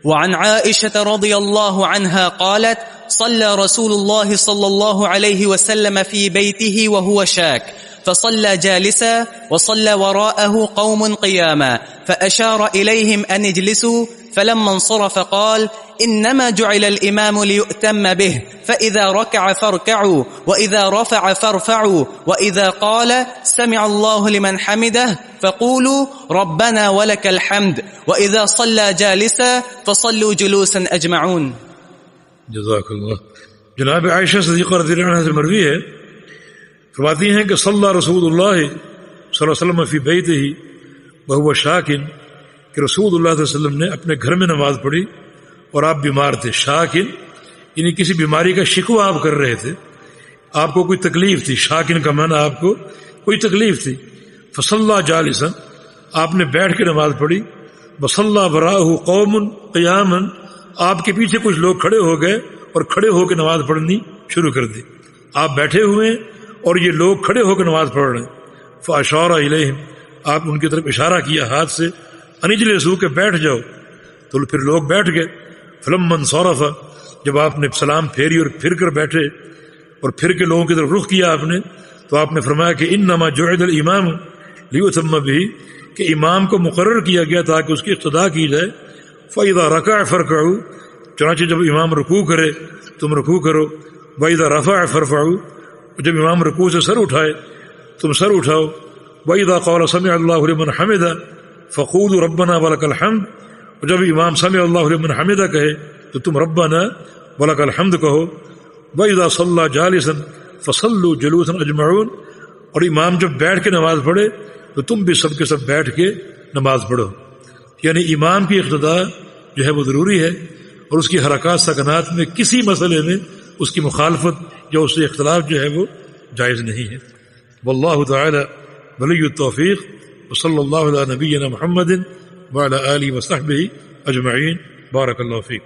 وعن عائشة رضي الله عنها قالت صلى رسول الله صلى الله عليه وسلم في بيته وهو شاك فصلى جالسا وصلى وراءه قوم قياما فأشار إليهم أن اجلسوا فلما انصرف قال إنما جعل الإمام ليؤتم به فإذا ركع فاركعوا وإذا رفع فارفعوا وإذا قال سمع الله لمن حمده فقولوا ربنا ولك الحمد وإذا صلى جالسا فصلوا جلوسا أجمعون. جزاک اللہ. جناب عائشہ صدیقہ رضی اللہ عنہ سے مروی ہے، فرماتی ہیں کہ صلی رسول اللہ صلی اللہ علیہ وسلم فی بیتہ وہو شاکن، کہ رسول اللہ صلی اللہ علیہ وسلم نے اپنے گھر میں نماز پڑھی اور آپ بیمار تھے. شاکن یعنی کسی بیماری کا شکوہ آپ کر رہے تھے، آپ کو کوئی تکلیف تھی. شاکن کا معنی آپ کو کوئی تکلیف تھی. فصلی جالسا، آپ نے بیٹھ کے نماز پڑھی. وصلی وراءہ قوم قیاما، آپ کے پیچھے کچھ لوگ کھڑے ہو گئے اور کھڑے ہو کے نماز پڑھنی شروع کر دی. آپ بیٹھے ہوئے اور یہ لوگ کھڑے ہو کے نماز پڑھ رہے ہیں. فاشار الیہم، آپ ان کی طرف اشارہ کیا ہاتھ سے، ان اجلسوا، کہ بیٹھ جاؤ. تو پھر لوگ بیٹھ گئے. فلما انصرف، جب آپ نے سلام پھیری اور پھر کر بیٹھے اور پھر کے لوگوں کی طرف رخ کیا آپ نے، تو آپ نے فرمایا کہ انما جعل الامام لیؤتم به، کہ امام کو مقرر کیا گیا تاکہ اس کی اقتداء کی جائے. فاذا رکع فارکعوا، چنانچہ جب امام رکوع کرے تم رکوع کرو. واذا رفع فارفعوا، جب امام رکوع سے سر اٹھائے تم سر اٹھاؤ. واذا قال سمع الله لمن حمده فقولوا ربنا ولك الحمد، اور جب امام سمع الله لمن حمده کہے تو تم ربنا ولك الحمد کہو. واذا صلى جالسا فصلوا جلوسا اجمعون، اور امام جب بیٹھ کے نماز پڑھے تو تم بھی سب کے سب بیٹھ کے نماز پڑھو. یعنی امام کی اقتداء جو ہے وہ ضروری ہے، اور اس کی حرکات سکنات میں کسی مسئلے میں اس کی مخالفت یا اس سے اختلاف جو ہے وہ جائز نہیں ہے. واللہ تعالی ولی التوفیق، وصلی اللہ علی نبینا محمد وعلی آلہ وصحبہ اجمعین. بارک اللہ فیک.